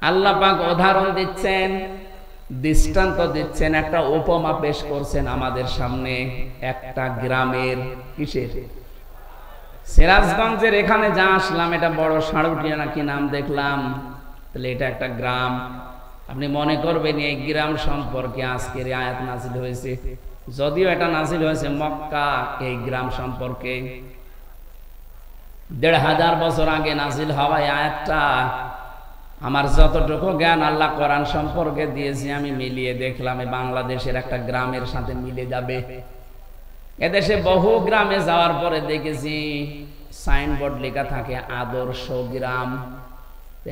আল্লাহ পাক উদাহরণ দিচ্ছেন, দৃষ্টান্ত দিচ্ছেন, একটা উপমা পেশ করছেন আমাদের সামনে একটা গ্রামের। কিসের? সিরাজগঞ্জের এখানে যা আসলাম, এটা বড় সাড়ুটিয়া নাকি নাম দেখলাম, তাহলে এটা একটা গ্রাম। আপনি মনে করবেন এই গ্রাম সম্পর্কে আজকের আয়াত নাজিল হয়েছে, যদিও এটা নাজিল হয়েছে মক্কা। এই গ্রাম সম্পর্কে ১৫০০ বছর আগে নাজিল হওয়া আয়াতটা আমার যতটুকু জ্ঞান আল্লাহ কোরআন সম্পর্কে দিয়েছে আমি মিলিয়ে দেখলাম এই বাংলাদেশের একটা গ্রামের সাথে মিলে যাবে। এদেশে বহু গ্রামে যাওয়ার পরে দেখেছি সাইনবোর্ড লেখা থাকে আদর্শ গ্রাম।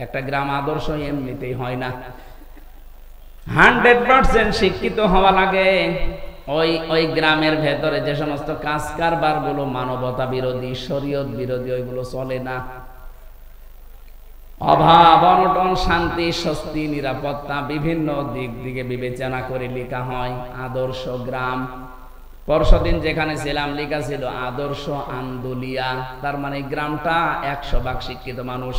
একটা গ্রাম আদর্শ এমনিতেই হয় না, 100% শিক্ষিত হওয়া লাগে। ওই গ্রামের ভেতরে যে সমস্ত কাজ কারবার গুলো মানবতা বিরোধী, শরীয়ত বিরোধী, ওইগুলো চলে না। অভাব অনটন, শান্তি, স্বস্তি, নিরাপত্তা বিভিন্ন দিক দিকে বিবেচনা করে লেখা হয় আদর্শ গ্রাম। পরশুদিন যেখানে ছিলাম লেখা ছিল আদর্শ আন্দোলিয়া, তার মানে গ্রামটা 100% শিক্ষিত মানুষ।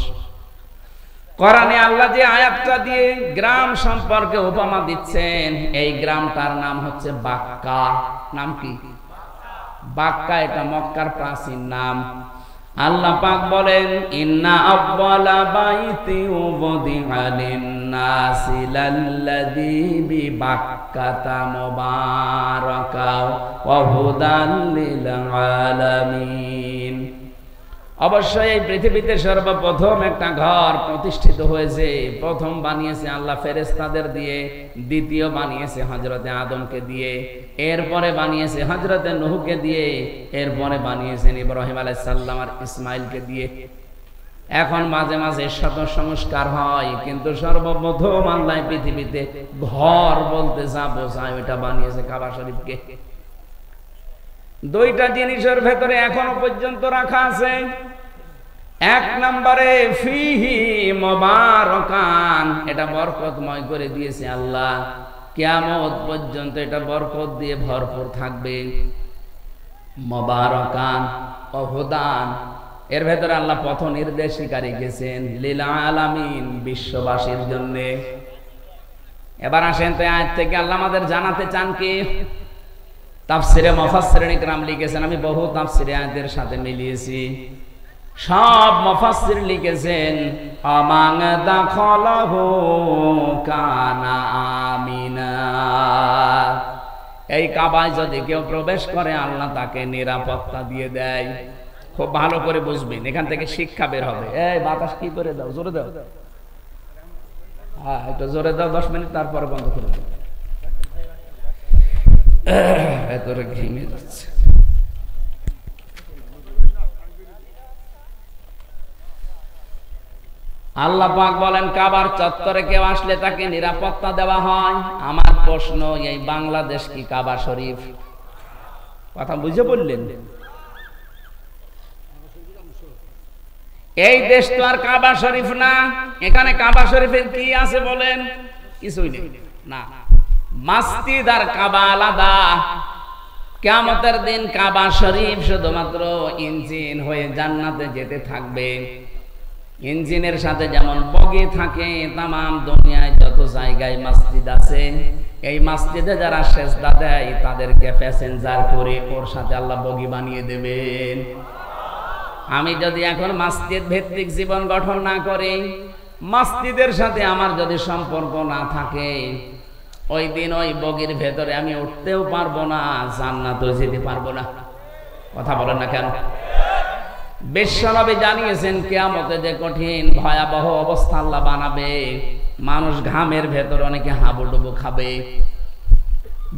কোরআনে আল্লাহ যে আয়াতটা দিয়ে গ্রাম সম্পর্কে উপমা দিচ্ছেন, এই গ্রামটার নাম হচ্ছে বাক্কা। নাম কি? বাক্কা। এটা মক্কার প্রাচীন নাম। আল্লাহ পাক বলেন, ইন্না আউয়ালা বাইতি উযিআ লিন-নাসি লাল্লাযী বিবাক্কাতা মুবারাকা ওয়া হুদাল লিল আলামিন। অবশ্যই এই পৃথিবীতে সর্বপ্রথম একটা ঘর প্রতিষ্ঠিত হয়েছে। প্রথম বানিয়েছে আল্লাহ ফেরেশতাদের দিয়ে, দ্বিতীয় বানিয়েছে হযরতে আদমকে দিয়ে, এরপরে বানিয়েছে হযরতে নূহকে দিয়ে, এরপরে বানিয়েছেন ইব্রাহিম আলাইহিস সালাম আর ইসমাইলকে দিয়ে। এখন মাঝে মাঝে শত সংস্কার হয়, কিন্তু সর্বপ্রথম আল্লাহ পৃথিবীতে ঘর বলতে যা বোঝায় ওইটা বানিয়েছে কাবা শরীফকে। দুইটা জিনিসের ভেতরে এখনো পর্যন্ত রাখা আছে। এক নম্বরে ফিহি মুবারাকান, এটা বরকতময় করে দিয়েছে আল্লাহ, কিয়ামত পর্যন্ত এটা বরকত দিয়ে ভরপুর থাকবে। মুবারাকান ও হুদান, এর ভেতরে আল্লাহ পথ নির্দেশিকা রেখেছেন লিল আলামিন, বিশ্ববাসীর জন্য। এবার আসেন তো আয়াত থেকে আল্লাহ আমাদের জানাতে চান কি? তাফসিরে মুফাসসিরিন ইকরাম লিখেছেন, আমি বহু তাফসিরে আয়াতের সাথে মিলিয়েছি, সব মুফাসসির লিখেছেন আমান দাখালাহু কানা আমিনা। এই কাবায় যদি কেউ প্রবেশ করে আল্লাহ তাকে নিরাপত্তা দিয়ে দেয়। খুব ভালো করে বুঝবেন, এখান থেকে শিক্ষা বের হবে। এই বাতাস কি করে দাও, জোরে দাও। হ্যাঁ একটু জোরে দাও, 10 মিনিট, তারপরে বন্ধ করে দাও। এতরে ঘেমে যাচ্ছে। আল্লাহ পাক বলেন কাবার চত্বরে কেউ আসলে তাকে নিরাপত্তা দেওয়া হয়। আমার প্রশ্ন, এই বাংলাদেশ কি কাবা শরীফ? কথা বুঝে বললেন? এই দেশ তো আর কাবা শরীফ না। এখানে কাবা শরীফের কি আছে বলেন? কিছুই নেই। না, মসজিদ আর কাবা আলাদা। কিয়ামতের দিন কাবা শরীফ শুধুমাত্র ইঞ্জিন হয়ে জান্নাতে যেতে থাকবে। ইঞ্জিনের সাথে যেমন বগি থাকে, তামাম দুনিয়ায় যত জায়গায় মসজিদ আছে, এই মসজিদে যারা সেজদা দেয় তাদেরকে প্যাসেঞ্জার করে ওর সাথে আল্লাহ বগি বানিয়ে দেবেন। আমি যদি এখন মসজিদ ভিত্তিক জীবন গঠন না করি, মসজিদের সাথে আমার যদি সম্পর্ক না থাকে, ওই দিন ওই বগির ভেতরে আমি উঠতেও পারবো না, জান্নাতেও যেতে পারবো না। কথা বলেন না কেন? বিশ্বনবী জানিয়েছেন কিয়ামতে যে কঠিন ভয়াবহ অবস্থা আল্লাহ বানাবে। মানুষ ঘামের ভেতর অনেকে হাবুডুবু খাবে।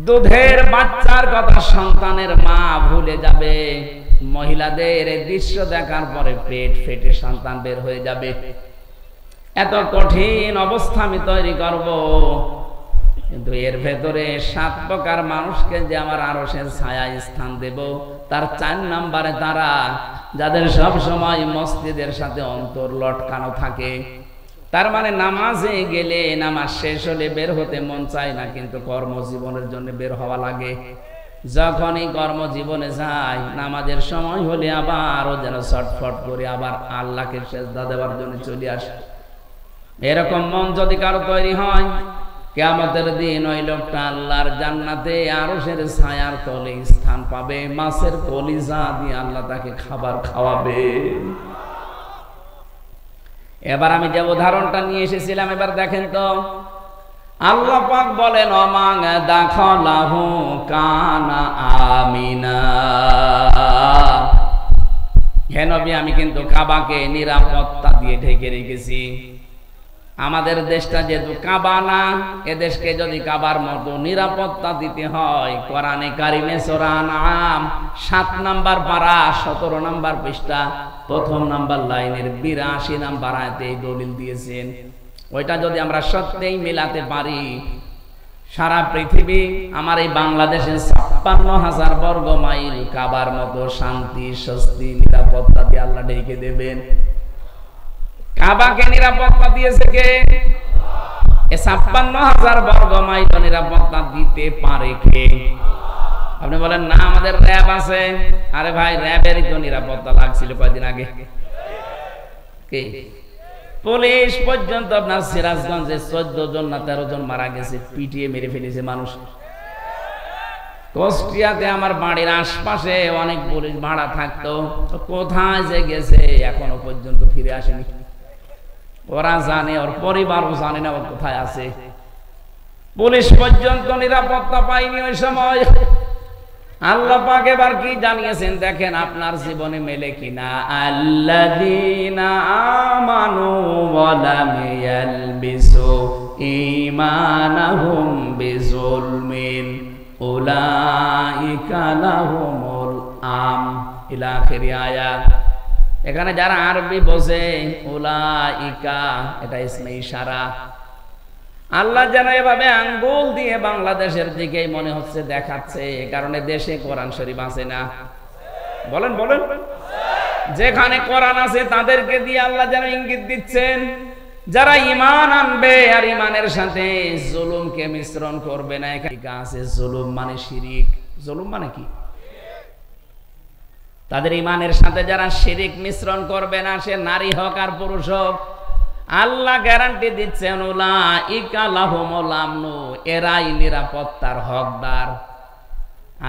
দুধের বাচ্চার কথা সন্তানের মা ভুলে যাবে। মহিলাদের এই দৃশ্য দেখার পরে পেট ফেটে সন্তান বের হয়ে যাবে। এত কঠিন অবস্থা আমি তৈরি করব, কিন্তু এর ভেতরে 7 প্রকার মানুষকে যে আমার আরশের ছায়ায় স্থান দেব, তার 4 নম্বরে তারা যাদের সব সময় মসজিদের সাথে অন্তর লটকানো থাকে। তার মানে নামাজে গেলে নামাজ শেষ হলে বের হতে মন চায় না, কিন্তু কর্মজীবনের জন্য বের হওয়া লাগে। যখনই কর্মজীবনে যায়, নামাজের সময় হলে আবারও যেন ছটফট করে আবার আল্লাহকে সেজদা দেওয়ার জন্য চলে আসে। এরকম মন যদি কারো তৈরি হয়, কিয়ামতের দিন ওই লোকটা আল্লাহর জান্নাতে আরশের ছায়ার তলে স্থান পাবে। মাছের কলিজা দিয়ে আল্লাহ তাকে খাবার খাওয়াবে। এবার আমি যে উদাহরণটা নিয়ে এসেছিলাম, এবার দেখেন তো, আল্লাহ পাক বলেন অমাং দাখালাহু কানা আমিনা। হে নবী, আমি কিন্তু কাবাকে নিরাপত্তা দিয়ে ঢেকে রেখেছি। আমাদের দেশটা যেহেতু কাবা না, এ দেশকে যদি কাবার মতো নিরাপত্তা দিতে হয়, কোরআনে কারিমে সূরা আনআম 7 নাম্বার পারা 17 নাম্বার পৃষ্ঠা 1ম নাম্বার লাইনের 82 নাম্বার আয়াতে এই দলিল দিয়েছেন। ওইটা যদি আমরা সত্যিই মিলাতে পারি, সারা পৃথিবী আমার এই বাংলাদেশে 56,000 বর্গ মাইল কাবার মতো শান্তি, স্বস্তি, নিরাপত্তা দিয়ে আল্লাহ ঢেকে দেবেন। কাবাকে নিরাপত্তা দিয়েছে কে? 56,000 বর্গ মাইল নিরাপত্তা দিতে পারে কে? আপনি বলেন না আমাদের র্যাব আছে। আরে ভাই, র্যাবেরই তো নিরাপত্তা লাগছিল কয়েকদিন আগে। কে? পুলিশ পর্যন্ত আপনার সিরাজগঞ্জে 14 জন না 13 জন মারা গেছে, পিটিয়ে মেরে ফেলেছে মানুষ। কুষ্টিয়াতে আমার বাড়ির আশপাশে অনেক পুলিশ ভাড়া থাকতো, কোথায় যে গেছে এখনো পর্যন্ত ফিরে আসেনি। ওরা জানে, ওর পরিবারও জানে না ও কোথায় আছে। পুলিশ পর্যন্ত নিরাপত্তা পায়নি ওই সময়। আল্লাহ পাক এবার কি জানিয়েছেন দেখেন, আপনার জীবনে মেলে কিনা। আল্লাযীনা আমানু ওয়া লাম ইয়ালবিসু ঈমানাহুম বিযুলমিন উলাইকা লাহুমুল আম ইলা আখিরি আয়াত। এখানে যারা আরবি বোঝে, উলাইকা এটা ইসমে ইশারা। আল্লাহ যেন এভাবে আঙ্গুল দিয়ে বাংলাদেশের দিকে মনে হচ্ছে দেখাচ্ছে, কারণে দেশে কোরআন শরীফ আছে না? বলেন বলেন। যেখানে কোরআন আছে তাদেরকে দিয়ে আল্লাহ যেন ইঙ্গিত দিচ্ছেন, যারা ঈমান আনবে আর ঈমানের সাথে জুলুমকে মিশ্রণ করবে না। এখানে আছে জুলুম মানে শিরিক। জুলুম মানে কি? তাদের ঈমানের সাথে যারা শিরিক মিশ্রণ করবে না, সে নারী হোক আর পুরুষ হোক, আল্লাহ গ্যারান্টি দিচ্ছেন উলাইকা লাহুমুল আমনু, এরাই নিরাপত্তার হকদার।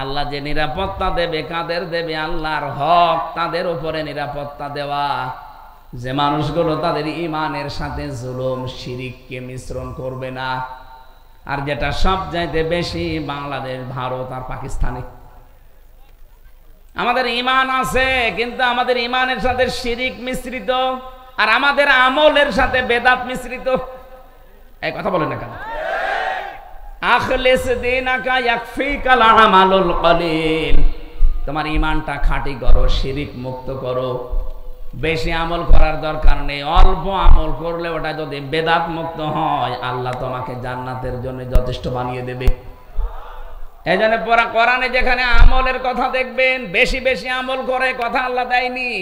আল্লাহ যে নিরাপত্তা দেবে, কাদের দেবে? আল্লাহর হক তাদের উপরে নিরাপত্তা দেওয়া, যে মানুষগুলো তাদের ঈমানের সাথে জুলুম শিরিককে মিশ্রণ করবে না। আর যেটা সবচাইতে বেশি বাংলাদেশ, ভারত আর পাকিস্তানে। আমাদের ঈমান আছে, কিন্তু আমাদের ঈমানের সাথে শিরিক মিশ্রিত, আর আমাদের আমলের সাথে বেদাত মিশ্রিত। এই কথা বলেন না কেন? আখলিস দীনাকা ইয়াকফিকাল আমালুল কলিল। তোমার ঈমানটা খাঁটি করো, শিরিক মুক্ত করো। বেশি আমল করার দরকার নেই, অল্প আমল করলে ওটা যদি বেদাত মুক্ত হয়, আল্লাহ তোমাকে জান্নাতের জন্য যথেষ্ট বানিয়ে দেবে। এই জন্য কোরআনে যেখানে আমলের কথা দেখবেন, বেশি বেশি আমল করে কথা আল্লাহ দেয়নি।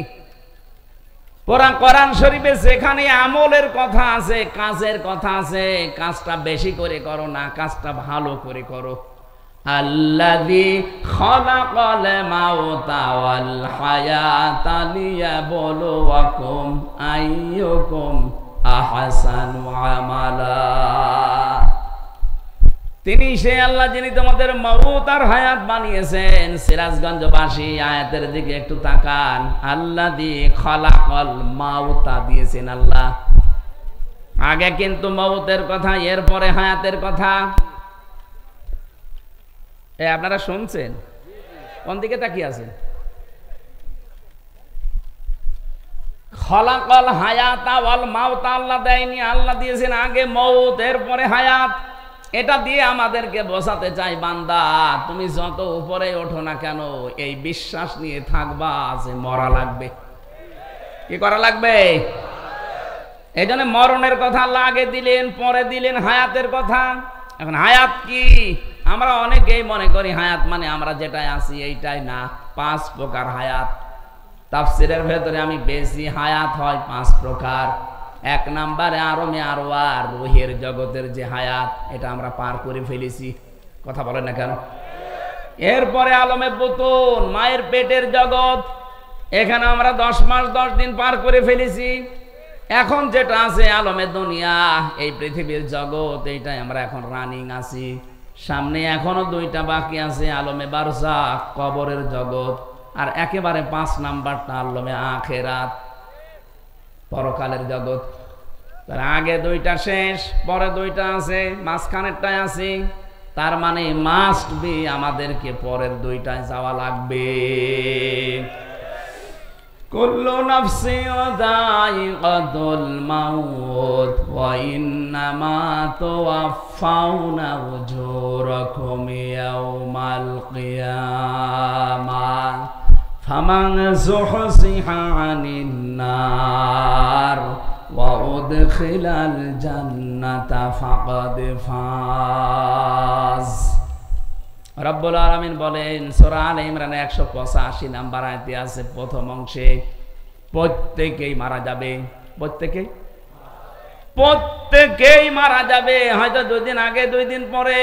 কোরআন শরীফে যেখানে আমলের কথা আছে, কাজের কথা আছে, কাজটা বেশি করে করো না, কাজটা ভালো করে করো। আল্লাযী খালাকাল মাউতা ওয়াল হায়াতা লিয়াবলুয়াকুম আইয়ুকুম আহসানু আমালা। তিনি সে আল্লাহ যিনি তোমাদের মউত আর হায়াত বানিয়েছেন। সিরাজগঞ্জবাসী আয়াতের দিকে একটু তাকান। আল্লাযী খালাকাল মাউতা দিয়েছেন আল্লাহ। আগে কিন্তু মউতের কথা, এরপরে হায়াতের কথা। আপনারা শুনছেন? কোন দিকে তাকিয়ে আছেন? খালাকাল হায়াতা ওয়াল মাউতা আল্লাহ দেয়নি, আল্লাহ দিয়েছেন আগে মউত, এরপরে হায়াত। এটা দিয়ে আমাদেরকে বোঝাতে চাই, বান্দা তুমি যত উপরে ওঠো না কেন, এই বিশ্বাস নিয়ে থাকবা যে মরা লাগবে। কি করা লাগবে? এই জন্য মরণের কথা আল্লাহ আগে দিলেন, পরে দিলেন হায়াতের কথা। এখন হায়াত কি? আমরা অনেকেই মনে করি হায়াত মানে আমরা যেটাই আছি এইটাই, না। 5 প্রকার হায়াত। তাফসীরের ভেতরে আমি বেশি হায়াত হয় 5 প্রকার। 1 নম্বরে আরমে আরওয়ার, রুহের জগতের যে হায়াত, এটা আমরা পার করে ফেলেছি। কথা বলেন না কেন? এরপরে আলমে বুতুন, মায়ের পেটের জগৎ, এখানে আমরা 10 মাস 10 দিন পার করে ফেলেছি। এখন যেটা আছে আলমে দুনিয়া, এই পৃথিবীর জগৎ, এইটাই আমরা এখন রানিং আছি। সামনে এখনো 2টা বাকি আছে, আলমে বারজাখ কবরের জগৎ, আর একেবারে 5 নাম্বারটা আলমে আখিরাত পরকালের জগৎ। তার আগে 2টা শেষ, পরে 2টা আছে, মাঝখানেরটাই আছে। তার মানে মাস্ট বি আমাদেরকে পরের 2টায় যাওয়া লাগবে। কুল্লু নাফসিন যায়িকাতুল মাউত ওয়া ইন্নামা তুওয়াফাউনা উজুরাকুম ইয়াওমাল কিয়ামাহ ফামান যুহজিহা আনিন নার ওয়া উদখিলাল জান্নাতা ফাকাদ ফাজ। রব্বুল আলামিন বলেন সূরা আলে ইমরানে 185 নাম্বার আয়াতে আছে, প্রথম অংশে প্রত্যেকেই মারা যাবে। প্রত্যেকেই মারা যাবে, হয়তো 2 দিন আগে 2 দিন পরে।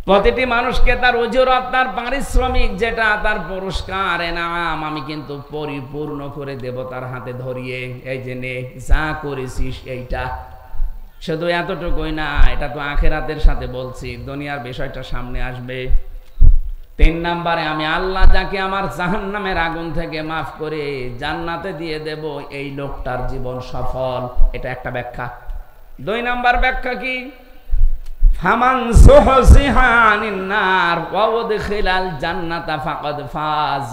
প্রতিটি মানুষকে তার উজুরত, তার পারিশ্রমিক, যেটা তার পুরস্কার এনাম, আমি কিন্তু পরিপূর্ণ করে দেব তার হাতে ধরিয়ে। এই যে নে, যা করেছিস এইটা। শুধু এতটুকুই না, এটা তো আখিরাতের সাথে বলছি, দুনিয়ার বিষয়টা সামনে আসবে। 3 নাম্বারে আমি আল্লাহ যাকে আমার জাহান্নামের আগুন থেকে মাফ করে জান্নাতে দিয়ে দেব, এই লোকটার জীবন সফল। এটা একটা ব্যাখ্যা। 2 নাম্বার ব্যাখ্যা কি? ফামান যুহজিহা আনিন নার ওয়া উদখিলাল জান্নাতা ফাকাদ ফাজ।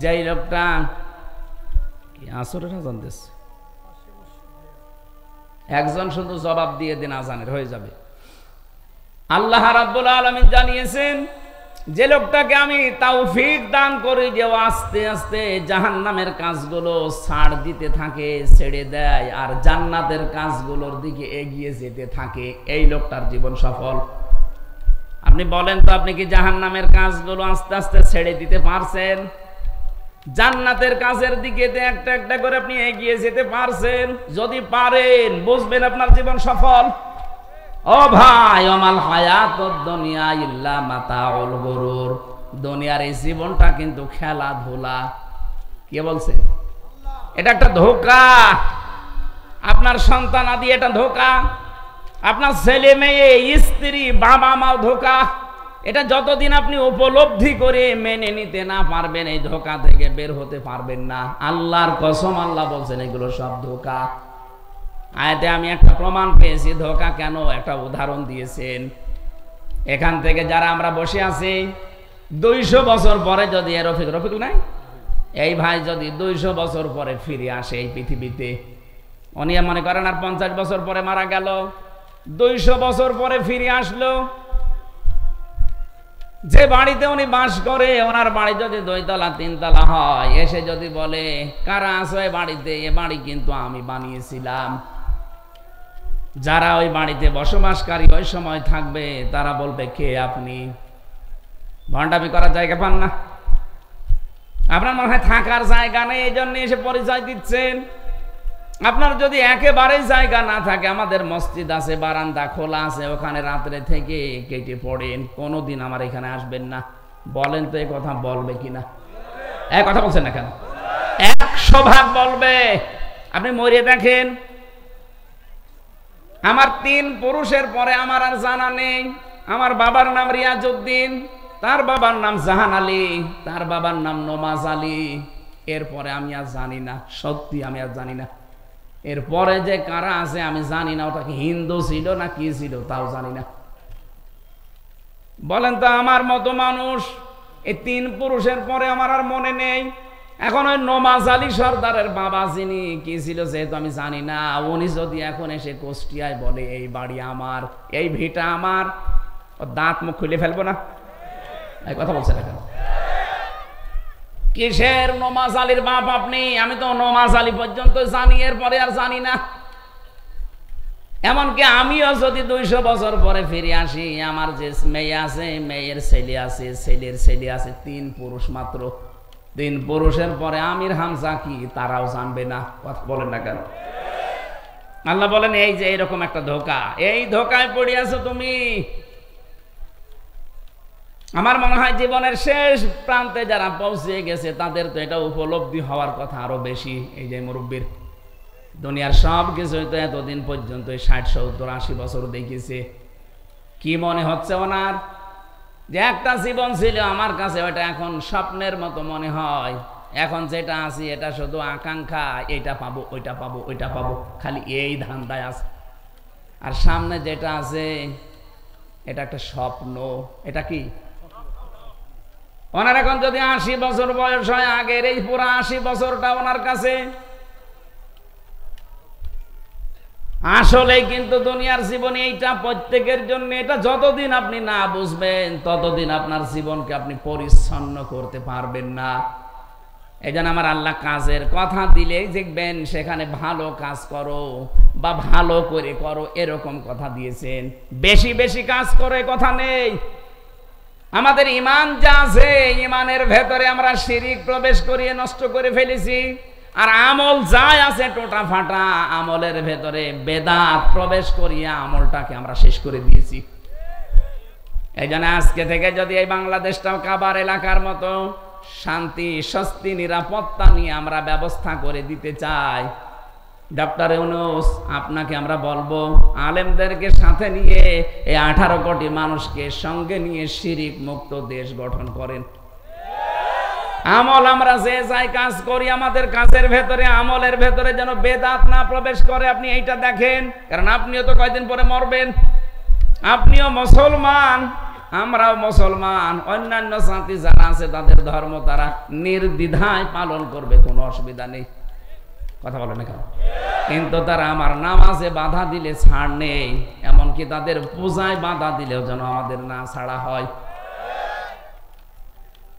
যেই লোকটা কি আসরের আযান দিচ্ছে, একজন শুধু জবাব দিয়ে দিন, আজানের হয়ে যাবে। আল্লাহ রাব্বুল আলামিন জানিয়েছেন, যে লোকটাকে আমি তৌফিক দান করি যে আস্তে আস্তে জাহান্নামের কাজগুলো ছাড় দিতে থাকে, ছেড়ে দেয়, আর জান্নাতের কাজগুলোর দিকে এগিয়ে যেতে থাকে, এই লোকটার জীবন সফল। আপনি বলেন তো, আপনি কি জাহান্নামের কাজগুলো আস্তে আস্তে ছেড়ে দিতে পারছেন? জান্নাতের কাজের দিকে একটা একটা করে আপনি এগিয়ে যেতে পারছেন? যদি পারেন, বুঝবেন আপনার জীবন সফল। ও ভাই, ওমাল হায়াতুদ দুনিয়া ইল্লা মাতাউল গুরুর। দুনিয়ার এই জীবনটা কিন্তু খেলাধুলা। কে বলছে? এটা একটা ধোঁকা। আপনার সন্তান আদি এটা ধোঁকা, আপনার ছেলে মেয়ে, স্ত্রী, বাবা মাও ধোঁকা। এটা যতদিন আপনি উপলব্ধি করে মেনে নিতে না পারবেন, এই ধোঁকা থেকে বের হতে পারবেন না। আল্লাহর কসম, আল্লাহ বলছেন এগুলো সব ধোঁকা। আয়াতে আমি একটা প্রমাণ পেয়েছি ধোঁকা কেন, একটা উদাহরণ দিয়েছেন। এখান থেকে যারা আমরা বসে আছি, 200 বছর পরে যদি রফিক নাই, এই ভাই যদি 200 বছর পরে ফিরে আসে এই পৃথিবীতে, উনি মনে করেন আর 50 বছর পরে মারা গেল, 200 বছর পরে ফিরে আসলো, যে বাড়িতে উনি বাস করে, ওনার বাড়ি যদি 2 তলা 3 তলা হয়, এসে যদি বলে কারা আছো এই বাড়িতে, এ বাড়ি কিন্তু আমি বানিয়েছিলাম, যারা ওই বাড়িতে বসবাসকারী ওই সময় থাকবে তারা বলবে কে আপনি? ভণ্ডামি করার জায়গা পান না? আপনার মনে হয় থাকার জায়গা নেই, এই জন্য এসে পরিচয় দিচ্ছেন। আপনার যদি একেবারে জায়গা না থাকে, আমাদের মসজিদ আছে, বারান্দা খোলা আছে, ওখানে রাত্রে থেকে কেটে পড়েন, কোনোদিন আমার এখানে আসবেন না। বলেন তো এই কথা বলবে কিনা? এক কথা বলছেন না কেন? 100 ভাগ বলবে। আপনি মরিয়ে দেখেন, আমার 3 পুরুষের পরে আমার আর জানা নেই। আমার বাবার নাম রিয়াজউদ্দিন, তার বাবার নাম জাহান আলী, তার বাবার নাম নমাজ আলী, এরপরে আমি আর জানি না, সত্যি আমি আর জানি না। এরপরে যে কারা আছে আমি জানি না, ওটা কি হিন্দু ছিল না কি ছিল তাও জানি না। বলেন তো, আমার মতো মানুষ এই 3 পুরুষের পরে আমার আর মনে নেই। এখন ওই নমাজ আলী সর্দারের বাবা যিনি কি ছিল যেহেতু আমি জানি না, উনি যদি এখন এসে কুষ্টিয়ায় বলে এই বাড়ি আমার, এই ভিটা আমার, ও দাঁত মুখ খুলে ফেলবো না? এই কথা বলছে না কেন? কিসের নমাজ আলীর বাপ আপনি? আমি তো নমাজ আলী পর্যন্ত জানি, এরপরে আর জানি না। এমনকি আমিও যদি 200 বছর পরে ফিরে আসি, আমার যে মেয়ে আছে, মেয়ের ছেলে আছে, ছেলের ছেলে আছে, 3 পুরুষ মাত্র। 3 পুরুষের পরে আমির হামজা কি তারাও জানবে না। কথা বলেন না কেন? আল্লাহ বলেন এই যে এরকম একটা ধোঁকা, এই ধোঁকায় পড়ে আছো তুমি। আমার মনে হয় জীবনের শেষ প্রান্তে যারা পৌঁছে গেছে তাদের তো এটা উপলব্ধি হওয়ার কথা আরো বেশি। এই যে মুরব্বীর দুনিয়ার সব কিছু তো এতদিন পর্যন্ত 60, 70, 80 বছর দেখেছে, কি মনে হচ্ছে ওনার যে একটা জীবন ছিল আমার কাছে ওটা এখন স্বপ্নের মতো মনে হয়। এখন যেটা আছি এটা শুধু আকাঙ্ক্ষা, এইটা পাবো, ওইটা পাবো, ওইটা পাবো, খালি এই ধান্দায় আছে। আর সামনে যেটা আছে এটা একটা স্বপ্ন। এটা কি ওনার এখন যদি 80 বছর বয়স হয়, আগের এই পুরা 80 বছরটা ওনার কাছে আসলে কিন্তু দুনিয়ার জীবনে এইটা প্রত্যেকের জন্য। এটা যতদিন আপনি না বুঝবেন ততদিন আপনার জীবনকে আপনি পরিচ্ছন্ন করতে পারবেন না। এই জন্য আমার আল্লাহ কাজের কথা দিলেই দেখবেন সেখানে ভালো কাজ করো বা ভালো করে করো এরকম কথা দিয়েছেন। বেশি বেশি কাজ করে কথা নেই। আমাদের ইমান যা আছে, ইমানের ভেতরে আমরা শিরিক প্রবেশ করিয়ে নষ্ট করে ফেলেছি। আর আমল যাই আছে টোটা ফাটা, আমলের ভেতরে বেদাত প্রবেশ করিয়া আমলটাকে আমরা শেষ করে দিয়েছি। এই জন্য আজকে থেকে যদি এই বাংলাদেশটাও কাবার এলাকার মতো শান্তি, স্বস্তি, নিরাপত্তা নিয়ে আমরা ব্যবস্থা করে দিতে চাই, ডক্টর ইউনূস আপনাকে আমরা বলবো আলেমদেরকে সাথে নিয়ে এই 18 কোটি মানুষকে সঙ্গে নিয়ে শিরিক মুক্ত দেশ গঠন করেন। আমল আমরা যে যাই কাজ করি, আমাদের কাজের ভেতরে, আমলের ভেতরে যেন বেদাত না প্রবেশ করে। আপনি এইটা দেখেন, কারণ আপনিও তো কয়দিন পরে মরবেন। আপনিও মুসলমান, আমরাও মুসলমান। অন্যান্য জাতি যারা আছে তাদের ধর্ম তারা নির্দ্বিধায় পালন করবে, কোনো অসুবিধা নেই। কথা বলেন না? কিন্তু তারা আমার নামাজে বাধা দিলে ছাড় নেই, এমনকি তাদের পূজায় বাধা দিলেও যেন আমাদের না ছাড়া হয়।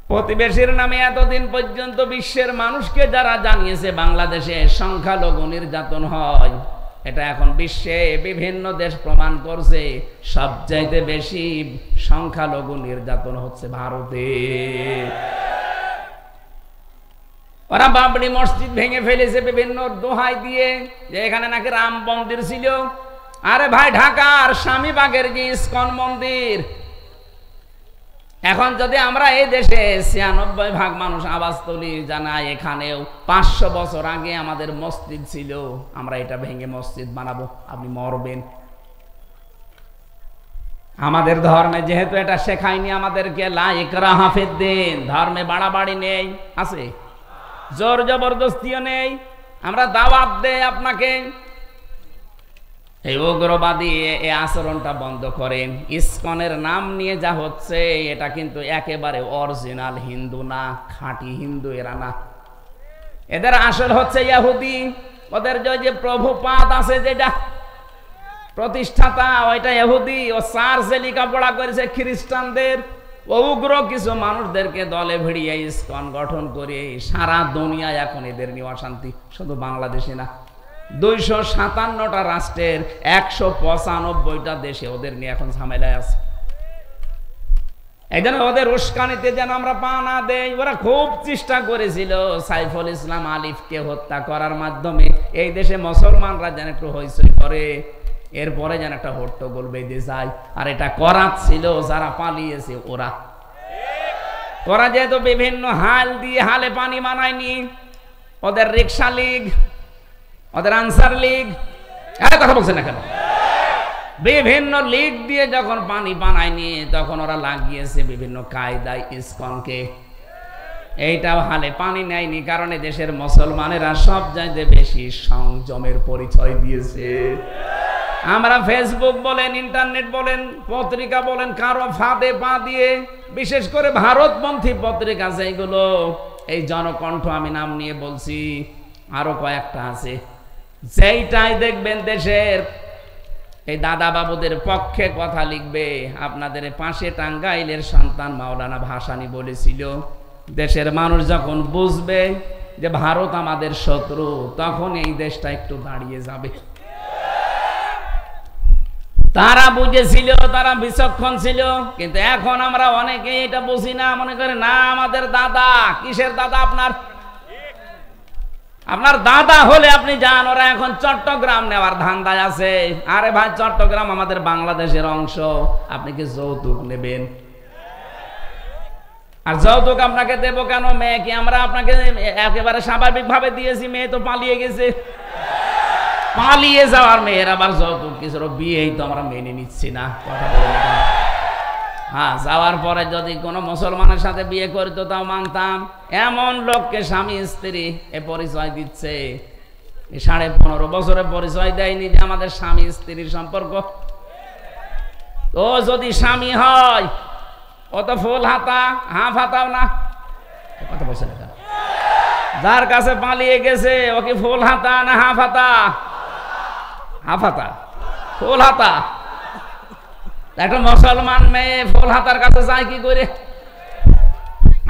প্রতিবেশীর নামে এতদিন পর্যন্ত বিশ্বের মানুষকে যারা জানিয়েছে বাংলাদেশে সংখ্যালঘু নির্যাতন হয়, এটা এখন বিশ্বে বিভিন্ন দেশ প্রমাণ করছে সবচাইতে বেশি সংখ্যালঘু নির্যাতন হচ্ছে ভারতে। ওরা বাবরি মসজিদ ভেঙে ফেলেছে বিভিন্ন দোহাই দিয়ে, যে এখানে নাকি রাম মন্দির ছিল। আরে ভাই, ঢাকার স্বামীবাগের যে ইস্কন মন্দির, এখন যদি আমরা এই দেশে 96% মানুষ আওয়াজ তুলি জানাই এখানেও 500 বছর আগে আমাদের মসজিদ ছিল, আমরা এটা ভেঙে মসজিদ বানাবো, আপনি মরবেন। আমাদের ধর্মে যেহেতু এটা শেখায়নি আমাদেরকে, লা ইকরাহা ফিদ্দিন, ধর্মে বাড়াবাড়ি নেই, আছে জোর জবরদস্তিও নেই। আমরা দাওয়াত দেই আপনাকে, এই উগ্রবাদী এই আচরণটা বন্ধ করেন। ইসকনের নাম নিয়ে যা হচ্ছে এটা কিন্তু একেবারে অরিজিনাল হিন্দু না, খাঁটি হিন্দু এরা না। এদের আসল হচ্ছে ইহুদি। ওদের যে প্রভুপাদ আছে যেটা প্রতিষ্ঠাতা, ওইটা ইহুদি। ও চার্চে লেখাপড়া করেছে খ্রিস্টানদের। ও উগ্র কিছু মানুষদেরকে দলে ভিড়িয়ে ইসকন গঠন করে সারা দুনিয়ায় এখন এদের নিয়ে অশান্তি। শুধু বাংলাদেশে না, 257টা রাষ্ট্রের 195টা দেশে ওদের নিয়ে এখন ঝামেলায় আছে। এই জন্য ওদের উস্কানিতে যেন আমরা পা না দেই। ওরা খুব চেষ্টা করেছিল সাইফুল ইসলাম আলিফকে হত্যা করার মাধ্যমে এই দেশে মুসলমানরা যেন একটু হইচই করে, এরপরে যেন একটা হট্টগোল বেঁধে যায়। আর এটা করাচ্ছিল যারা পালিয়েছে ওরা যেহেতু বিভিন্ন হাল দিয়ে হালে পানি মানায়নি, ওদের রিক্সা লীগ, ওদের আনসার লীগ, কথা বলছে না কেন, বিভিন্ন লীগ দিয়ে যখন পানি বানায়নি তখন ওরা লাগিয়েছে বিভিন্ন কায়দায় ইসকনকে। এইটাও হালে পানি নেয়নি, কারণে দেশের মুসলমানেরা সব চাইতে বেশি সংযমের পরিচয় দিয়েছে। আমরা ফেসবুক বলেন, ইন্টারনেট বলেন, পত্রিকা বলেন, কারো ফাঁদে পা দিয়ে, বিশেষ করে ভারতপন্থী পত্রিকা যেগুলো, এই জনকণ্ঠ আমি নাম নিয়ে বলছি, আরো কয়েকটা আছে, যেইটাই দেখবেন দেশের এই দাদা বাবুদের পক্ষে কথা লিখবে। আপনাদের পাশে টাঙ্গাইলের সন্তান মাওলানা ভাসানী বলেছিল, দেশের মানুষ যখন বুঝবে যে ভারত আমাদের শত্রু, তখন এই দেশটা একটু দাঁড়িয়ে যাবে। তারা বুঝেছিল, তারা বিচক্ষণ ছিল। কিন্তু এখন আমরা অনেকে এটা বুঝি না, মনে করে না আমাদের দাদা। কিসের দাদা? আপনার দাদা হলে আপনি যান। ওরা এখন চট্টগ্রাম নেওয়ার ধান্দায় আছে। আরে ভাই, চট্টগ্রাম আমাদের বাংলাদেশের অংশ, আপনি কি যৌতুক নেবেন? আর যৌতুক আপনাকে দেব কেন? মেয়ে কি আমরা আপনাকে একেবারে স্বাভাবিকভাবে দিয়েছি? মেয়ে তো পালিয়ে গেছে। পালিয়ে যাওয়ার মেয়ের আবার যৌতুক কিছু? বিয়েই তো আমরা মেনে নিচ্ছি না। কথা বলে হ্যাঁ, যাওয়ার পরে যদি কোনো মুসলমানের সাথে বিয়ে করতো তাও মানতাম। এমন লোককে স্বামী স্ত্রী এ পরিচয় দিচ্ছে, 15.5 বছরে পরিচয় দেয়নি যে আমাদের স্বামী স্ত্রীর সম্পর্ক। তো যদি স্বামী হয় ও তো ফুল হাতা হাফ হাতাও না। কথা বলছে না, যার কাছে পালিয়ে গেছে ও কি ফুল হাতা না হাফ হাতা? হাফ হাতা। ফুল হাতা। একটা মুসলমান মেয়ে ফুল হাতার কাছে যায় কি করে?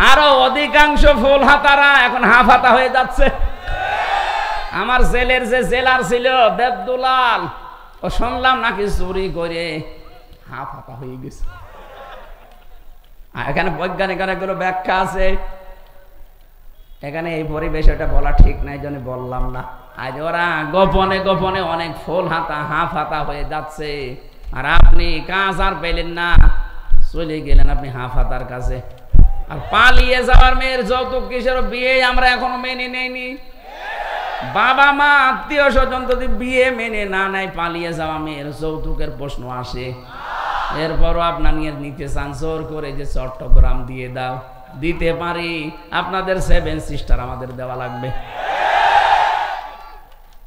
আরো অধিকাংশ ফুল হাতারা এখন হাফ হাতা হয়ে যাচ্ছে। আমার জেলের যে জেলার ছিল দেবদুলাল, ও শুনলাম নাকি চুরি করে হাফ হাতা হয়ে গেছে। এখানে বৈজ্ঞানিক অনেকগুলো ব্যাখ্যা আছে, এখানে এই পরিবেশ এটা বলা ঠিক নাই, জন্য বললাম না। আজ ওরা গোপনে গোপনে অনেক ফুল হাতা হাফ হাতা হয়ে যাচ্ছে, আর আপনি কাজ আর পেলেন না, চলে গেলেন আপনি হাফ হাতার কাছে। আর পালিয়ে যাওয়ার মেয়ের যৌতুক কিসের? বিয়ে আমরা এখনো মেনে নেইনি। বাবা মা আত্মীয় স্বজন যদি বিয়ে মেনে না নেয়, পালিয়ে যাওয়া মেয়ের যৌতুকের প্রশ্ন আসে। এরপরও আপনার নিয়ে নিতে চান জোর করে যে চট্টগ্রাম দিয়ে দাও, দিতে পারি। আপনাদের 7 সিস্টার আমাদের দেওয়া লাগবে।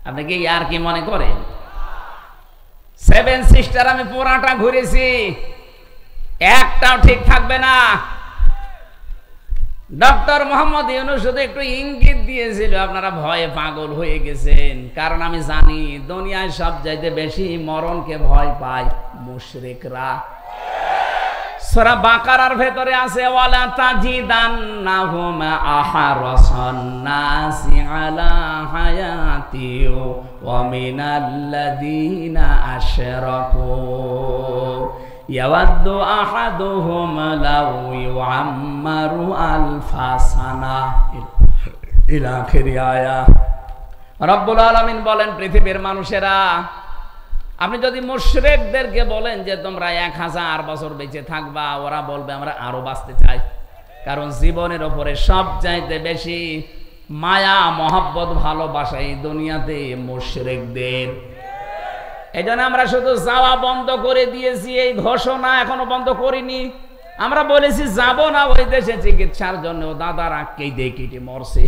আপনি কি আর কি মনে করেন? 7 সিস্টার আমি পুরাটা ঘুরেছি, একটাও ঠিক থাকবে না। ডক্টর মোহাম্মদ ইউনূস শুধু একটু ইঙ্গিত দিয়েছিল, আপনারা ভয়ে পাগল হয়ে গেছেন। কারণ আমি জানি দুনিয়ায় সব চাইতে বেশি মরণকে ভয় পায় মুশরিকরা। সূরা বাকারার ভেতরে আছে ওয়ালা তাজিদান্নাহুম আহরাসান নাসি আলা হায়াতি ওয়া মিনাল্লাযীনা আশরাকু ইয়াওয়াদ্দু আহাদুহুম লাউ ইউআম্মারু আলফা সানা ইলা আখিরি আয়া। রব্বুল আলামিন বলেন, পৃথিবীর মানুষেরা, আপনি যদি মুশরিকদেরকে বলেন যে তোমরা 1000 বছর বেঁচে থাকবা, ওরা বলবে আমরা আরো বাঁচতে চাই। কারণ জীবনের উপরে সবচাইতে বেশি মায়া মহব্বত ভালোবাসা এই দুনিয়াতে মুশরিকদের। এই জন্য আমরা শুধু যাওয়া বন্ধ করে দিয়েছি, এই ঘোষণা এখনো বন্ধ করিনি। আমরা বলেছি যাব না ওই দেশে চিকিৎসার জন্য, দাদারা কেটে কেটে মরছে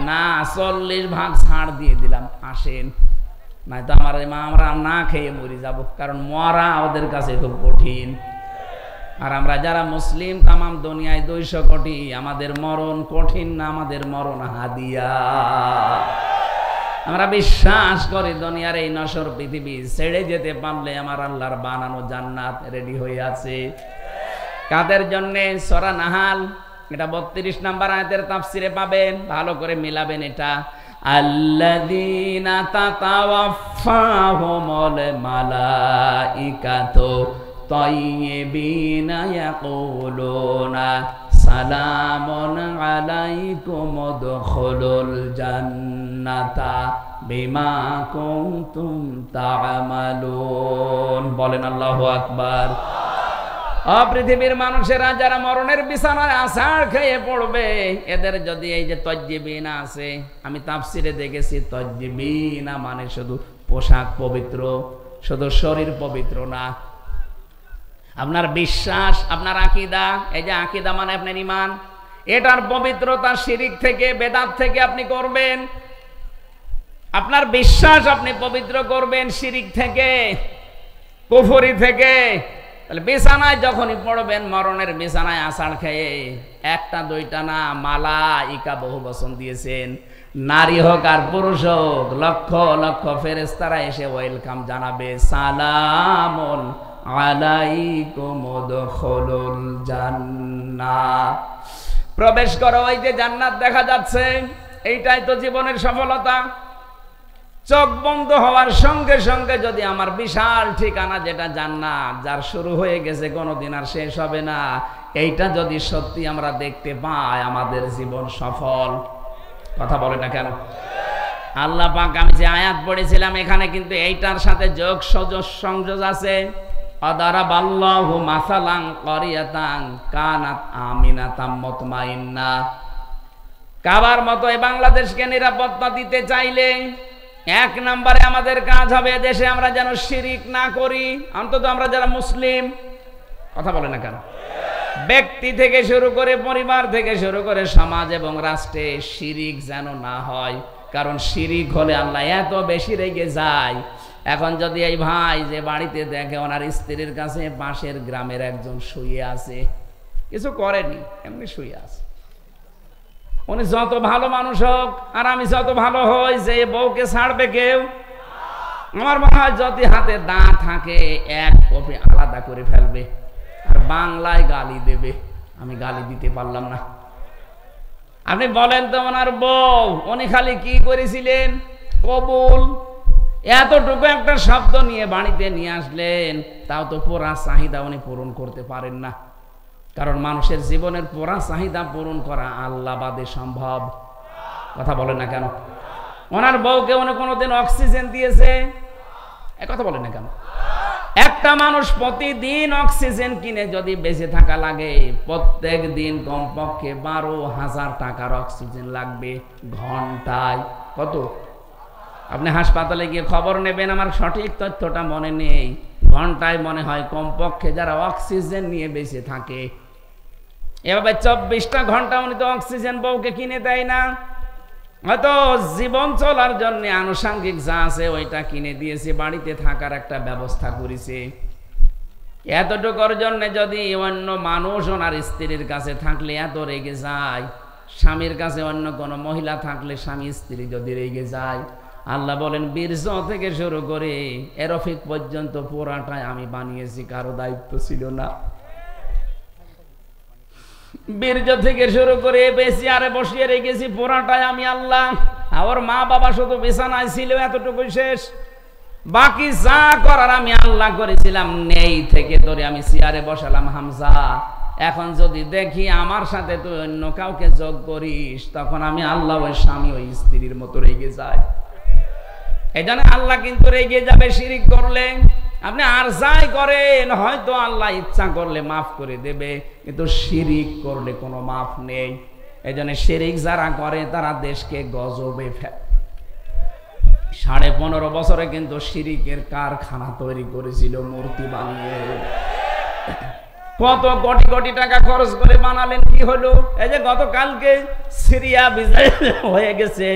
না, 40 ভাগ ছাড় দিয়ে দিলাম, আসেন। নাই তো আমরা না খেয়ে মরে যাব, কারণ মরা ওদের কাছে খুব কঠিন। আর আমরা যারা মুসলিম তামাম দুনিয়ায় 200 কোটি, আমাদের মরণ কঠিন না, আমাদের মরণ হাদিয়া। আমরা বিশ্বাস করি দুনিয়ার এই নশ্বর পৃথিবী ছেড়ে যেতে পারলে আমার আল্লাহর বানানো জান্নাত রেডি হয়ে আছে। কাদের জন্য? সূরা নাহাল, এটা 32 নম্বর আয়াতের তাফসিরে পাবেন, ভালো করে মিলাবেন এটা। আল্লাযীনা তাতাওয়াফাহুমুল মালাইকাতু তাইয়্যিবিনা ইয়াকুলুনা সালামুন আলাইকুম উদখুলুল জান্নাতা বিমা কুনতুম তা'মালুন। বলেন আল্লাহু আকবার। পৃথিবীর মানুষেরা যারা মরণের বিছানায় আছাড় খেয়ে পড়বে, এদের যদি এই যে তাইয়্যিবিনা আছে, আমি তাফসিরে দেখেছি তাইয়্যিবিনা মানে শুধু পোশাক পবিত্র, শুধু শরীর পবিত্র না, আপনার বিশ্বাস, আপনার আকীদা। এই যে আকীদা মানে আপনার ঈমান, এটার পবিত্রতা শিরিক থেকে, বেদাত থেকে আপনি করবেন। আপনার বিশ্বাস আপনি পবিত্র করবেন শিরিক থেকে, কুফরি থেকে। তাহলে বিছানায় যখনই পড়বেন, মরণের বিছানায় আছাড় খেয়ে, 1টা 2টা না, মালাইকা বহু বচন দিয়েছেন, নারী হোক আর পুরুষ হোক, লক্ষ লক্ষ ফেরেশতারা এসে ওয়েলকাম জানাবে, সালামুন আলাইকুম উদখুলুল জান্নাহ। প্রবেশ করো, ওই যে জান্নাত দেখা যাচ্ছে, এইটাই তো জীবনের সফলতা। চোখ বন্ধ হওয়ার সঙ্গে সঙ্গে যদি আমার বিশাল ঠিকানা যেটা জান্নাত, যার শুরু হয়ে গেছে কোনোদিন আর শেষ হবে না, এইটা যদি সত্যি আমরা দেখতে পাই, আমাদের জীবন সফল। কথা বলে না কেন? আল্লাহ পাক, আমি যে আয়াত পড়েছিলাম এখানে কিন্তু এইটার সাথে যোগ সংযোগ আছে। আদারাবাল্লাহু মাসালান ক্বরিয়াতান কানাত আমিনাতাম মুতমাইন্না। কাবার মতো এই বাংলাদেশকে নিরাপত্তা দিতে চাইলে এক নম্বরে আমাদের কাজ হবে দেশে আমরা যেন শিরিক না করি। অন্তত আমরা যারা মুসলিম, কথা বলে না কেন, ব্যক্তি থেকে শুরু করে পরিবার থেকে শুরু করে সমাজ এবং রাষ্ট্রে শিরিক যেন না হয়। কারণ শিরিক হলে আল্লাহ এত বেশি রেগে যায়। এখন যদি এই ভাই যে বাড়িতে দেখে ওনার স্ত্রীর কাছে পাশের গ্রামের একজন শুয়ে আছে, কিছু করেনি, এমনি শুয়ে আছে, উনি যত ভালো মানুষ হোক আর আমি যত ভালো হই, যে বউকে ছাড়বে কেউ? আমার মনে হয় যদি হাতে দাঁত থাকে এক কপি আলাদা করে ফেলবে আর বাংলায় গালি দেবে। আমি গালি দিতে পারলাম না। আপনি বলেন তো ওনার বউ উনি খালি কি করেছিলেন? কবুল, এতটুকু একটা শব্দ নিয়ে বাড়িতে নিয়ে আসলেন, তাও তো পুরা চাহিদা উনি পূরণ করতে পারেন না। কারণ মানুষের জীবনের পুরা চাহিদা পূরণ করা আল্লাহ বাদে সম্ভব। কথা বলেন না কেন? ওনার বউকে উনি কোনোদিন অক্সিজেন দিয়েছে? কথা বলেন না কেন? একটা মানুষ প্রতিদিন অক্সিজেন কিনে যদি বেঁচে থাকা লাগে, প্রত্যেক দিন কমপক্ষে 12,000 টাকার অক্সিজেন লাগবে ঘন্টায়। কত? আপনি হাসপাতালে গিয়ে খবর নেবেন, আমার সঠিক তথ্যটা মনে নেই, ঘন্টায় মনে হয় কমপক্ষে যারা অক্সিজেন নিয়ে বেঁচে থাকে, এভাবে 24টা ঘন্টা উনি তো অক্সিজেন বউকে কিনে দেয় না। হয়তো জীবন চলার জন্য আনুষঙ্গিক যা আছে ওইটা কিনে দিয়েছে, বাড়িতে থাকার একটা ব্যবস্থা করেছে। এতটুকুর জন্য যদি অন্য মানুষ ওনার স্ত্রীর কাছে থাকলে এত রেগে যায়, স্বামীর কাছে অন্য কোনো মহিলা থাকলে স্বামী স্ত্রী যদি রেগে যায়, আল্লাহ বলেন বীর্য থেকে শুরু করে এরফিক পর্যন্ত পুরাটাই আমি বানিয়েছি, কারো দায়িত্ব ছিল না। বীর্য থেকে শুরু করে বেশি আরে বসিয়ে রেখেছি, পুরাটাই আমি আল্লাহ। আমার মা বাবা শুধু বিছানায় ছিল, এতটুকু শেষ। বাকি যা করার আমি আল্লাহ করেছিলাম। নেই থেকে ধরে আমি চেয়ারে বসালাম হামজা। এখন যদি দেখি আমার সাথে তুই অন্য কাউকে যোগ করিস, তখন আমি আল্লাহ ওই স্বামী ওই স্ত্রীর মতো রেগে যাই। এই জন্য আল্লাহ কিন্তু রেগে যাবে শিরিক করলে। আপনি আর যাই করেন হয়তো আল্লাহ ইচ্ছা করলে মাফ করে দেবে, কিন্তু শিরিক করলে কোনো মাফ নেই। এই জন্য শিরিক যারা করে তারা দেশকে গজবে ফেলে। 15.5 বছরে কিন্তু শিরিকের কারখানা তৈরি করেছিল মূর্তি বানিয়ে। কত কোটি কোটি টাকা খরচ করে বানালেন, কি হলো? এই যে গতকালকে সিরিয়া বিজয় হয়ে গেছে,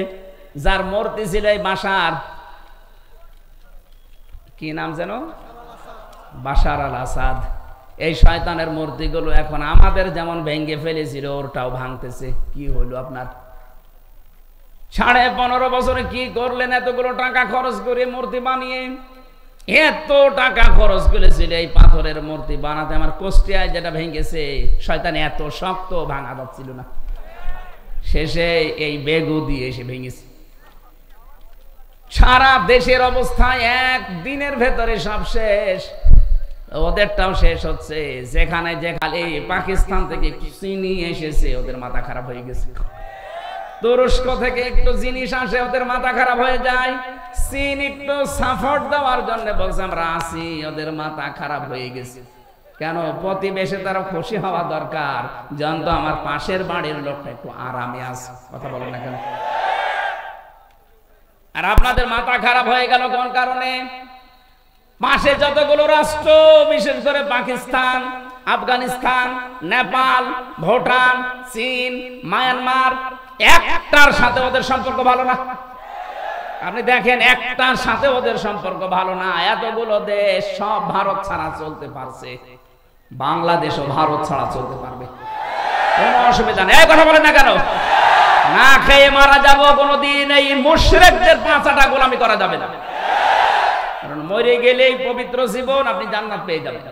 যার মূর্তি ছিল এই বাশার, কি নাম যেন, বাশার আল আসাদ। এই শয়তানের মূর্তিগুলো এখন আমাদের যেমন ভেঙে ফেলেছিল ওরটাও ভাঙতেছে। কি হলো আপনার? 15.5 বছরে কি করলেন? এতগুলো টাকা খরচ করে মূর্তি বানিয়ে, এত টাকা খরচ করেছিল এই পাথরের মূর্তি বানাতে। আমার কোষ্টিয়ায় যেটা ভেঙেছে, শয়তান এত শক্ত ভাঙা যাচ্ছিল না, শেষে এই বেগু দিয়ে এসে ভেঙেছে। সারা দেশের অবস্থা একদিনের ভেতরে সব শেষ, ওদেরটাও শেষ হচ্ছে। যেখানে যেখানে পাকিস্তান থেকে চিনি এসেছে ওদের মাথা খারাপ হয়ে গেছে, তুরস্ক থেকে একটু জিনিস আসে ওদের মাথা খারাপ হয়ে যায়, চীন একটু সাপোর্ট দেওয়ার জন্য বলছে আমরা আসি, ওদের মাথা খারাপ হয়ে গেছে। কেন? প্রতিবেশে তারা খুশি হওয়া দরকার, জানত আমার পাশের বাড়ির লোকটা একটু আরামে আছে। কথা বলেন না কেন? আর আপনাদের মাথা খারাপ হয়ে গেল কোন কারণে? পাশে যতগুলো রাষ্ট্র, বিশেষ করে পাকিস্তান, আফগানিস্তান, নেপাল, ভুটান, চীন, মায়ানমার, একটার সাথে ওদের সম্পর্ক ভালো না। আপনি দেখেন একটার সাথে ওদের সম্পর্ক ভালো না। এতগুলো দেশ সব ভারত ছাড়া চলতে পারছে, বাংলাদেশও ভারত ছাড়া চলতে পারবে, কোনো অসুবিধা নেই। কথা বলেন না কেন? না খেয়ে মারা যাবো কোনদিন, এই মুশরিকদের পাঁচাটা গোলামি করা যাবে না। কারণ মরে গেলেই পবিত্র জীবন, আপনি জান্নাত পেয়ে যাবেন।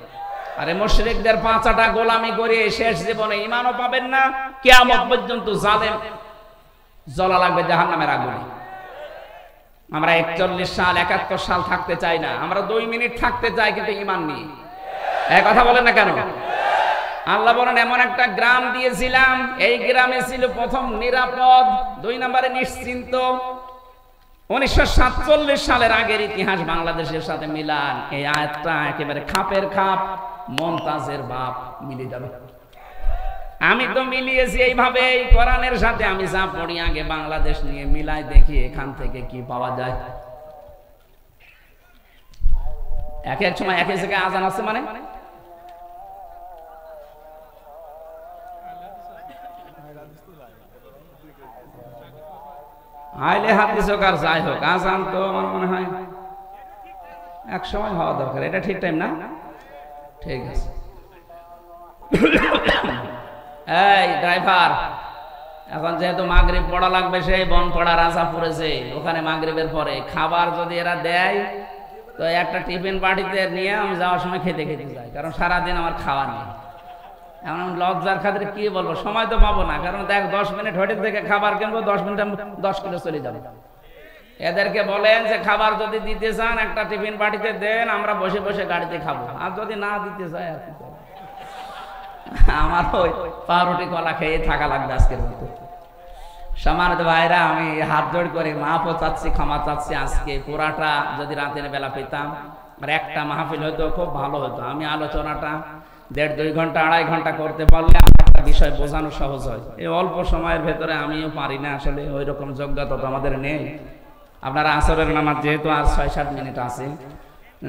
আরে মুশরিকদের পাঁচাটা গোলামি করে শেষ জীবনে ঈমানও পাবেন না, কিয়ামত পর্যন্ত জালেম জ্বলা লাগবে জাহান্নামের আগুনে। আমরা 41 সাল 71 সাল থাকতে চাই না, আমরা 2 মিনিট থাকতে চাই, কিন্তু ঈমান নেই। এই কথা বলেন না কেন? আল্লাহ বলেন এমন একটা গ্রাম দিয়েছিলাম, এই গ্রামে ছিল প্রথম নিরাপদ, 2 নম্বরে নিশ্চিন্ত। 1947 সালের আগের ইতিহাস বাংলাদেশের সাথে মিলান, এই আয়াতটা একেবারে খাপের খাপ মমতাজের বাপ মিলে যাবে। আমি তো মিলিয়েছি এইভাবে এই কোরআনের সাথে, আমি যা পড়ি আগে বাংলাদেশ নিয়ে মিলাই দেখি এখান থেকে কি পাওয়া যায়। এক এক সময় এক এক জায়গায় আজান আছে, মানে আইলে হাদিস হোক আর যাই হোক, আজান তো আমার মনে হয় এক সময় হওয়া দরকার। এটা ঠিক টাইম না? ঠিক আছে। এই ড্রাইভার, এখন যেহেতু মাগরিব পড়া লাগবে, সেই বন পড়ার আশা পড়েছে, ওখানে মাগরিবের পরে খাবার যদি এরা দেয় তো একটা টিফিন বাটিতে নিয়ে আমি যাওয়ার সময় খেতে খেতে যাই, কারণ সারাদিন আমার খাওয়া নেই। এখন আমি লজ্জার খাতিরে কি বলবো, সময় তো পাবো না, কারণ দেখ 10 মিনিট হোটেল থেকে খাবার কিনবো, 10 মিনিটে 10 কিলো চলে যাবে। এদেরকে বলেন যে খাবার যদি দিতে চান একটা টিফিন বাটিতে দেন, আমরা বসে বসে গাড়িতে খাবো, আর যদি না দিতে চাই আর কি করবো। আমার ওই পাউরুটি কলা খেয়ে থাকা লাগবে আজকের মতো। সম্মানিত ভাইরা, আমি হাত জোড় করে মাফও চাচ্ছি, ক্ষমা চাচ্ছি। আজকে পুরাটা যদি রাতের বেলা পেতাম আর একটা মাহফিল হতো খুব ভালো হতো। আমি আলোচনাটা 1.5-2 ঘন্টা 2.5 ঘন্টা করতে পারলে একটা বিষয় বোঝানো সহজ হয়। এই অল্প সময়ের ভেতরে আমিও পারি না, আসলে ওই রকম যোগ্যতা তো আমাদের নেই। আপনারা আসরের নামাজ যেহেতু আর 6-7 মিনিট আছে,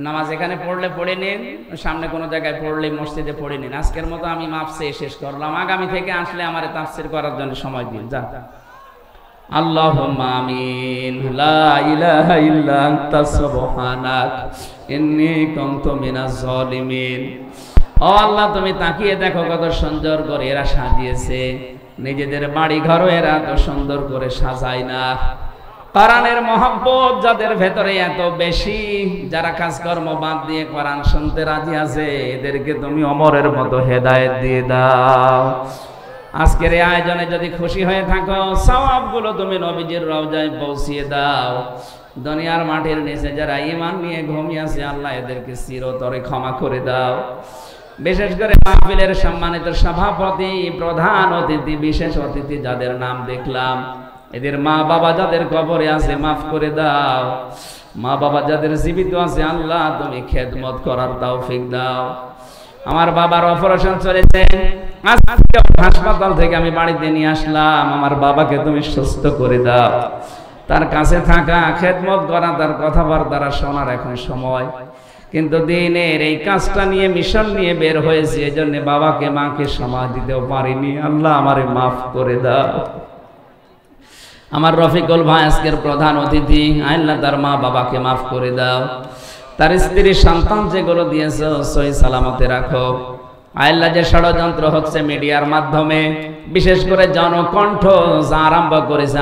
নামাজ এখানে পড়লে পড়ে নিন, সামনে কোনো জায়গায় পড়লে মসজিদে পড়ে নিন। আজকের মতো আমি মাপ চেয়ে শেষ করলাম, আগামী থেকে আসলে আমার তাফসীর করার জন্য সময় দিন। যা আল্লাহুম্মা আমিন। লা ইলাহা ইল্লা আনতা সুবহানাক ইন্নী কুনতু মিনাজ জালিমিন। ও আল্লাহ, তুমি তাকিয়ে দেখো কত সুন্দর করে এরা সাজিয়েছে, নিজেদের বাড়ি ঘরও এরা এত সুন্দর করে সাজায় না। কোরআনের মহব্বত যাদের ভেতরে এত বেশি, যারা কাজকর্ম বাদ দিয়ে কোরআন শুনতে রাজি আছে, এদেরকে তুমি অমরের মতো হেদায়েত দিয়ে দাও। আজকের এই আয়োজনে যদি খুশি হয়ে থাকো, সওয়াবগুলো তুমি নবীজির রওজায় পৌঁছিয়ে দাও। দুনিয়ার মাটির নিচে যারা ঈমান নিয়ে ঘুমিয়ে আছে, আল্লাহ এদেরকে চিরতরে ক্ষমা করে দাও। বিশেষ করে মাহফিলের সম্মানিত সভাপতি, প্রধান অতিথি, বিশেষ অতিথি যাদের নাম দেখলাম, এদের মা বাবা যাদের কবরে আছে মাফ করে দাও। মা বাবা যাদের জীবিত আছে, আল্লাহ তুমি খেদমত করার তৌফিক দাও। আমার বাবার অপারেশন চলেছে, আজকে হাসপাতাল থেকে আমি বাড়িতে নিয়ে আসলাম। আমার বাবাকে তুমি সুস্থ করে দাও। তার কাছে থাকা, খেদমত করা, তার কথাবার্তা শোনার এখন সময়, কিন্তু দিনের এই কাজটা নিয়ে, মিশন নিয়ে বের হয়েছে, এই জন্য বাবাকে মাকে সময় দিতেও পারিনি। আল্লাহ আমারে মাফ করে দাও। আমার রফিকুল ভাই আজকের প্রধান অতিথি, আল্লাহ তার মা বাবাকে মাফ করে দাও। তার স্ত্রী সন্তান যেগুলো দিয়েছ সহি সালামতে রাখো। আল্লাহ যে ষড়যন্ত্র হচ্ছে মিডিয়ার মাধ্যমে, বিশেষ করে জনকণ্ঠ যা আরম্ভ করেছে